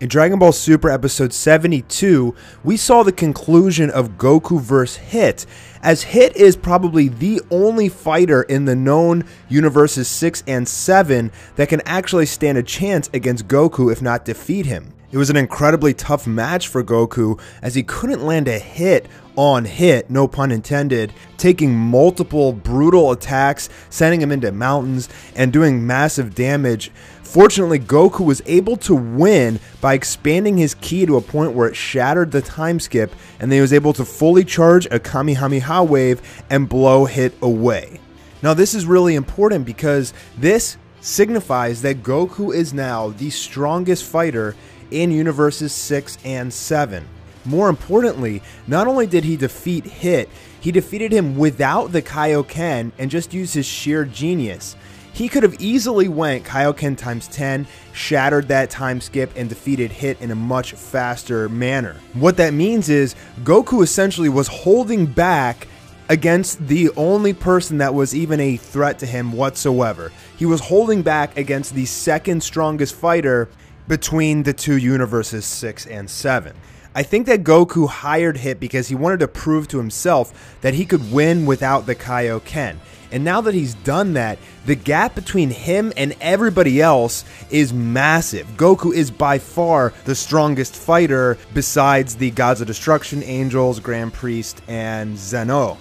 In Dragon Ball Super Episode 72, we saw the conclusion of Goku vs. Hit, as Hit is probably the only fighter in the known universes 6 and 7 that can actually stand a chance against Goku if not defeat him. It was an incredibly tough match for Goku as he couldn't land a hit on Hit, no pun intended, taking multiple brutal attacks, sending him into mountains, and doing massive damage. Fortunately, Goku was able to win by expanding his ki to a point where it shattered the time skip, and then he was able to fully charge a Kamehameha wave and blow Hit away. Now this is really important because this signifies that Goku is now the strongest fighter in universes 6 and 7. More importantly, not only did he defeat Hit, he defeated him without the Kaioken and just used his sheer genius. He could have easily went Kaioken times 10, shattered that time skip, and defeated Hit in a much faster manner. What that means is Goku essentially was holding back against the only person that was even a threat to him whatsoever. He was holding back against the second strongest fighter between the two universes 6 and 7. I think that Goku hired Hit because he wanted to prove to himself that he could win without the Kaioken. And now that he's done that, the gap between him and everybody else is massive. Goku is by far the strongest fighter besides the Gods of Destruction, Angels, Grand Priest, and Zeno.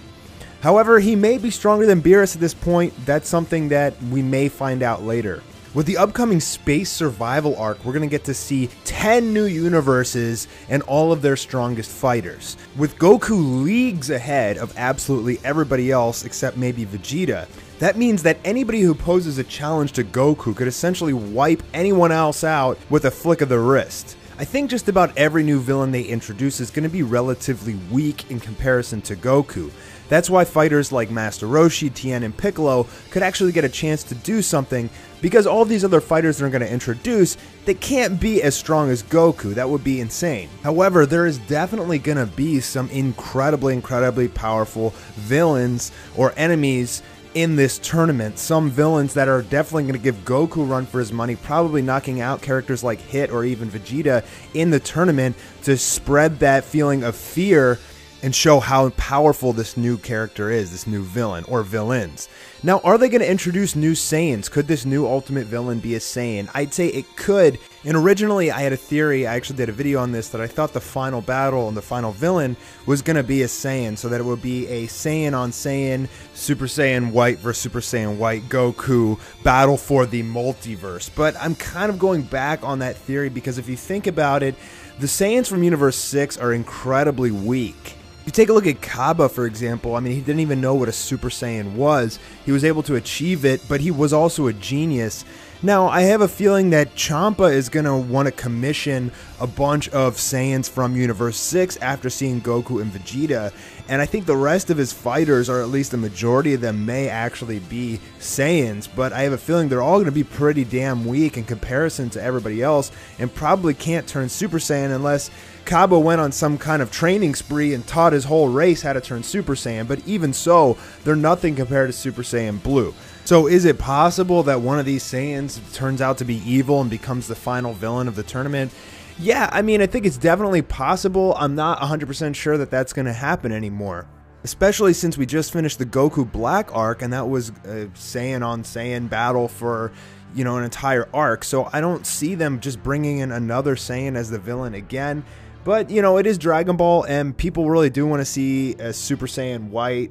However, he may be stronger than Beerus at this point. That's something that we may find out later. With the upcoming Space Survival arc, we're going to get to see 10 new universes and all of their strongest fighters. With Goku leagues ahead of absolutely everybody else except maybe Vegeta, that means that anybody who poses a challenge to Goku could essentially wipe anyone else out with a flick of the wrist. I think just about every new villain they introduce is going to be relatively weak in comparison to Goku. That's why fighters like Master Roshi, Tien, and Piccolo could actually get a chance to do something, because all these other fighters they're going to introduce, they can't be as strong as Goku. That would be insane. However, there is definitely going to be some incredibly powerful villains or enemies in this tournament. Some villains that are definitely going to give Goku a run for his money, probably knocking out characters like Hit or even Vegeta in the tournament to spread that feeling of fear and show how powerful this new character is, this new villain or villains. Now, are they going to introduce new Saiyans? Could this new ultimate villain be a Saiyan? I'd say it could. And originally I had a theory, I actually did a video on this, that I thought the final battle and the final villain was going to be a Saiyan, so that it would be a Saiyan on Saiyan, Super Saiyan White versus Super Saiyan White Goku battle for the multiverse. But I'm kind of going back on that theory because if you think about it, the Saiyans from Universe 6 are incredibly weak. If you take a look at Kaba, for example, I mean, he didn't even know what a Super Saiyan was. He was able to achieve it, but he was also a genius. Now, I have a feeling that Champa is going to want to commission a bunch of Saiyans from Universe 6 after seeing Goku and Vegeta, and I think the rest of his fighters, or at least the majority of them, may actually be Saiyans, but I have a feeling they're all going to be pretty damn weak in comparison to everybody else, and probably can't turn Super Saiyan unless Kaba went on some kind of training spree and taught his whole race how to turn Super Saiyan, but even so, they're nothing compared to Super Saiyan Blue. So is it possible that one of these Saiyans turns out to be evil and becomes the final villain of the tournament? Yeah, I mean, I think it's definitely possible. I'm not 100% sure that that's going to happen anymore. Especially since we just finished the Goku Black arc, and that was a Saiyan on Saiyan battle for, you know, an entire arc. So I don't see them just bringing in another Saiyan as the villain again. But, you know, it is Dragon Ball, and people really do want to see a Super Saiyan White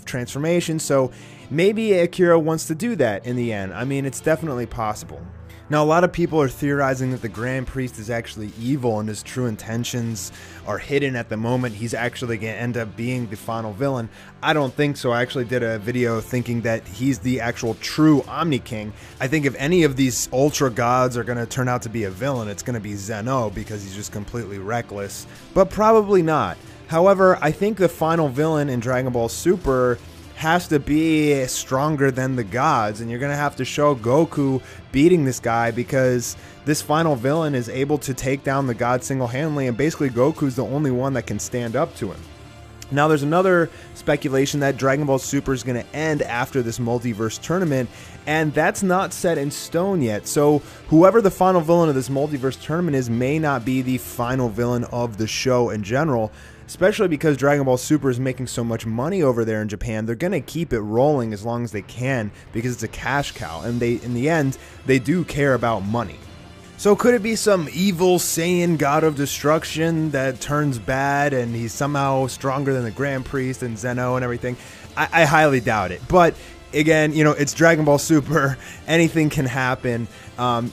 transformation, so maybe Akira wants to do that in the end. I mean, it's definitely possible. Now, a lot of people are theorizing that the Grand Priest is actually evil and his true intentions are hidden at the moment. He's actually going to end up being the final villain. I don't think so. I actually did a video thinking that he's the actual true Omni King. I think if any of these Ultra Gods are going to turn out to be a villain, it's going to be Zeno because he's just completely reckless, but probably not. However, I think the final villain in Dragon Ball Super has to be stronger than the gods, and you're going to have to show Goku beating this guy because this final villain is able to take down the gods single-handedly, and basically Goku's the only one that can stand up to him. Now, there's another speculation that Dragon Ball Super is going to end after this multiverse tournament, and that's not set in stone yet. So whoever the final villain of this multiverse tournament is may not be the final villain of the show in general, especially because Dragon Ball Super is making so much money over there in Japan. They're going to keep it rolling as long as they can because it's a cash cow, and in the end, they do care about money. So could it be some evil Saiyan god of destruction that turns bad and he's somehow stronger than the Grand Priest and Zeno and everything? I highly doubt it. But again, you know, it's Dragon Ball Super. Anything can happen.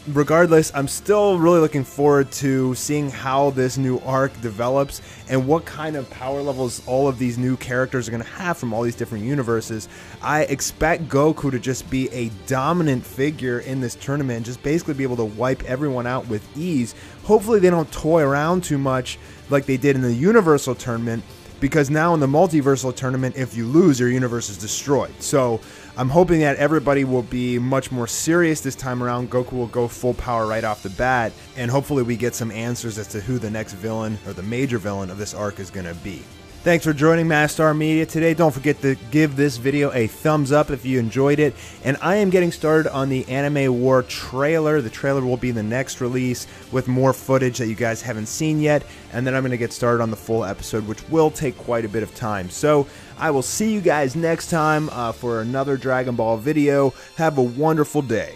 Regardless, I'm still really looking forward to seeing how this new arc develops and what kind of power levels all of these new characters are going to have from all these different universes. I expect Goku to just be a dominant figure in this tournament and just basically be able to wipe everyone out with ease. Hopefully they don't toy around too much like they did in the Universal Tournament, because now in the Multiversal Tournament, if you lose, your universe is destroyed. So I'm hoping that everybody will be much more serious this time around. Goku will go full power right off the bat, and hopefully we get some answers as to who the next villain or the major villain of this arc is going to be. Thanks for joining Mastar Media today. Don't forget to give this video a thumbs up if you enjoyed it. And I am getting started on the Anime War trailer. The trailer will be the next release with more footage that you guys haven't seen yet. And then I'm going to get started on the full episode, which will take quite a bit of time. So I will see you guys next time for another Dragon Ball video. Have a wonderful day.